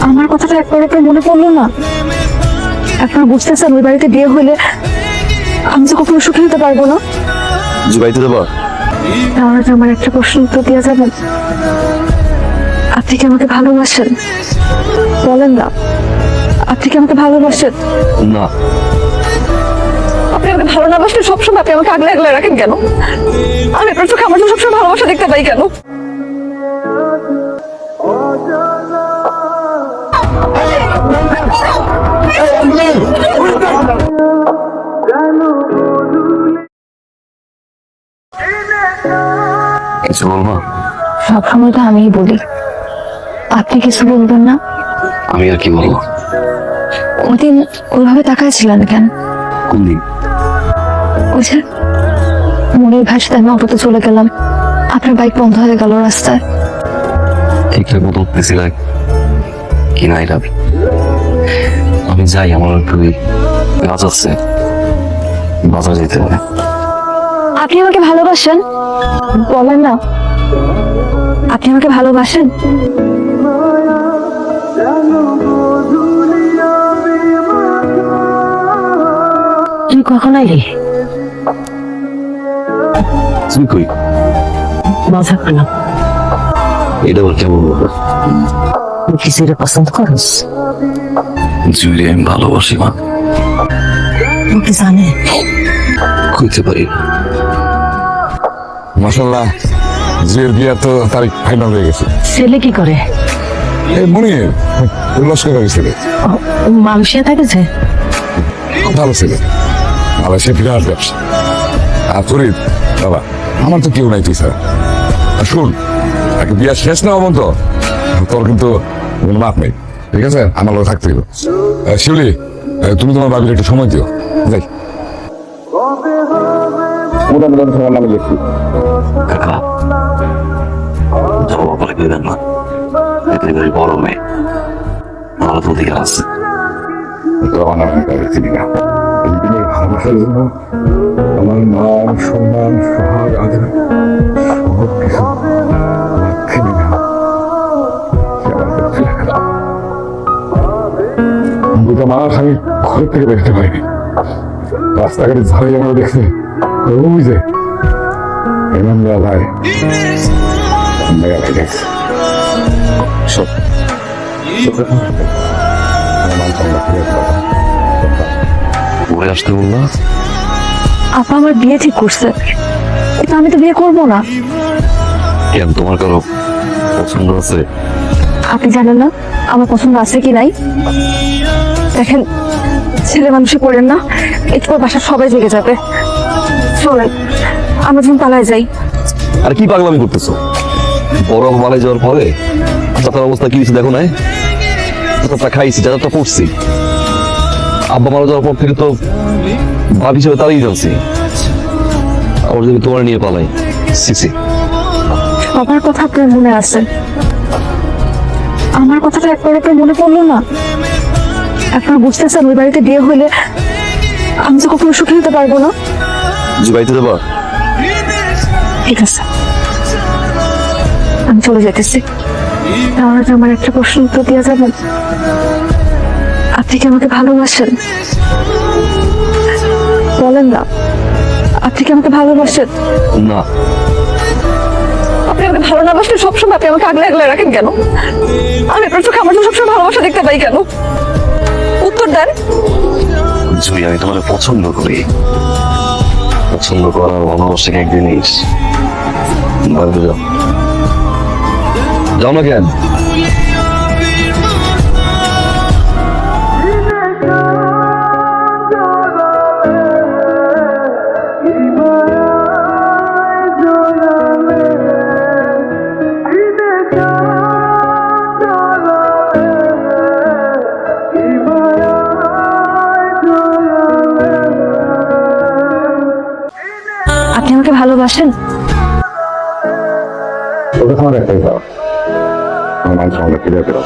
আমার কথাটা একবার আপনার মনে পড়লো না? আপনার বুঝতেছেন ওই বাড়িতে বিয়ে হলে আমি তো কখনো সুখী হতে পারবো না। বাড়িতে যাবো? তাহলে তো আমার একটা প্রশ্ন উত্তর দেওয়া যাবেন? আপনি কি আমাকে ভালোবাসেন? বলেন না, আপনি কি আমাকে ভালোবাসেন? না। আপনি আমাকে ভালো না বাসলে সবসময় আপনি আমাকে আগলে আগলে রাখেন কেন? আমি আপনার চোখে আমার জন্য সবসময় ভালোবাসা দেখতে পাই কেন? কিছু বলবো? সবসময় তো আমিই বলি, আপনি কিছু বলবেন না? আমি আর কি বলবো? ওদিন ওইভাবে তাকাইছিলেন কেন? কোন দিন? ওই যে মনের ভাষাতে আমি অটোতে চলে গেলাম, আপনার বাইক বন্ধ হয়ে গেল রাস্তায়। ঠিকঠাক মতো উঠতেছি না কি না এটা আমি যাই, আমার একটু কাজ আছে, বাজার যেতে হবে। আপনি আমাকে ভালোবাসেন? বলেন না, আপনি আমাকে ভালোবাসেন? তুই কখন আইলি? তুমি কই? মজা করলাম। এটা বল কেমন বলবো? তুই কি সিরে পছন্দ করিস? জুড়ে আমি ভালোবাসি মা। ও কি জানে? কইতে পারি না। মাশাআল্লাহ, জিয়ার বিয়ার তো তারিখ ফাইনাল হয়ে গেছে। ছেলে কি করে? এই মনির লস্কর ছেলে, মালয়েশিয়া থাকেছে। খুব ভালো ছেলে, মালয়েশিয়া বিরাট ব্যবসা। আর ফরিদ বাবা, আমার তো কেউ নাই তুই স্যার। আর শুন, আগে বিয়ার শেষ না হবো তো তোর কিন্তু কোনো মাপ নেই, ঠিক আছে? আমার লোক থাকতে হবে। শিউলি, তুমি তোমার বাবির একটু সময় দিও। যাই মোটামুটি তোমার নামে লিখছি। কাকা যাবো বলে কইবেন না, এতে বড় মেয়ে আমার তো অধিকার আছে। ভালোবাসার জন্য আমার মান সম্মান সোহাগ আদর সব কিছু ফেলে গেল। দুটো মাস আমি ঘর থেকে বেরোতে পারিনি, রাস্তাঘাটে ঝাড়াই আমরা দেখছি ওই যে এমন ভাই দেখছি সব আসতে বললো আপা আমার বিয়ে ঠিক করছে, কিন্তু আমি তো বিয়ে করবো না। কেন, তোমার কারো পছন্দ আছে? আপনি জানেন না আমার পছন্দ আছে কি নাই? দেখেন, ছেলে মানুষে করেন না, একটু পর বাসার সবাই জেগে যাবে। চলেন আমরা যখন পালায় যাই। আর কি পাগলামি করতেছো? বড় মালে যাওয়ার পরে চাচার অবস্থা কি হয়েছে দেখো নাই? চাচা খাইছি, চাচাটা পড়ছি, আব্বা মারা যাওয়ার পর থেকে তো ভাব হিসেবে তাড়িয়ে যাচ্ছি। ওর যদি তোমার নিয়ে পালাই সিসি। সবার কথা আপনার মনে আছে, আমার কথাটা একবার আপনার মনে পড়লো না? আপনার বুঝতেছেন ওই বাড়িতে বিয়ে হলে আমি তো কখনো সুখী হতে পারবো না। বাড়িতে যাবা? ঠিক আছে, আমি চলে যেতেছি। তাহলে তো আমার একটা প্রশ্ন উত্তর দেওয়া যাবেন? আপনি কি আমাকে ভালোবাসেন? বলেন না, আপনি কি আমাকে ভালোবাসেন? না। আপনি আমাকে ভালো না বাসলে সবসময় আপনি আমাকে আগলে আগলে রাখেন কেন? আমি আপনার চোখে আমার জন্য সবসময় ভালোবাসা দেখতে পাই কেন? উত্তর দেন। জুই, আমি তোমার পছন্দ করি। পছন্দ করার ভালোবাসা এক জিনিস। বাড়িতে যাও। যাও না কেন? আপনি আমাকে ভালোবাসেন? ওটা তোমার একটাই দাও, আমার মান সম্মান ফিরে পেল।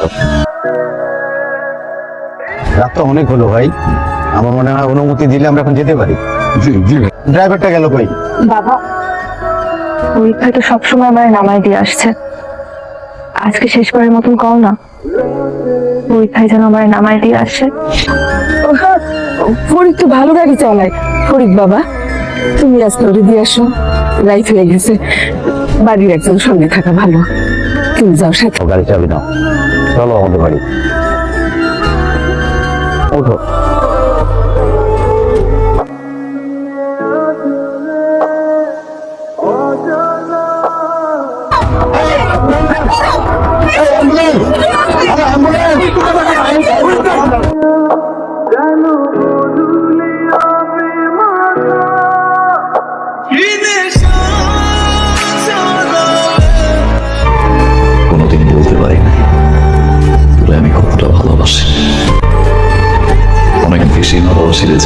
রাত তো অনেক হলো ভাই, আমার মনে হয় অনুমতি দিলে আমরা এখন যেতে পারি। জি জি ভাই। ড্রাইভারটা গেল কই? বাবা, পরীক্ষায় তো সবসময় আমার নামায় দিয়ে আসছে, আজকে শেষবারের মতন কও না, পরীক্ষায় যেন আমার নামায় দিয়ে আসে। ফরিদ তো ভালো গাড়ি চালায়। ফরিদ বাবা, তুমি আজকে ওরে দিয়ে আসো, রাইট হয়ে গেছে। বাড়ির একজন সঙ্গে থাকা ভালো, তুমি যাও সাথে। গাড়ি চাবি নাও, চলো আমাদের বাড়ি। ওঠো। কোনোদিন বলতে পারি না তোরে আমি কতটা ভালোবাসি, অনেক বেশি ভালোবাসি রে।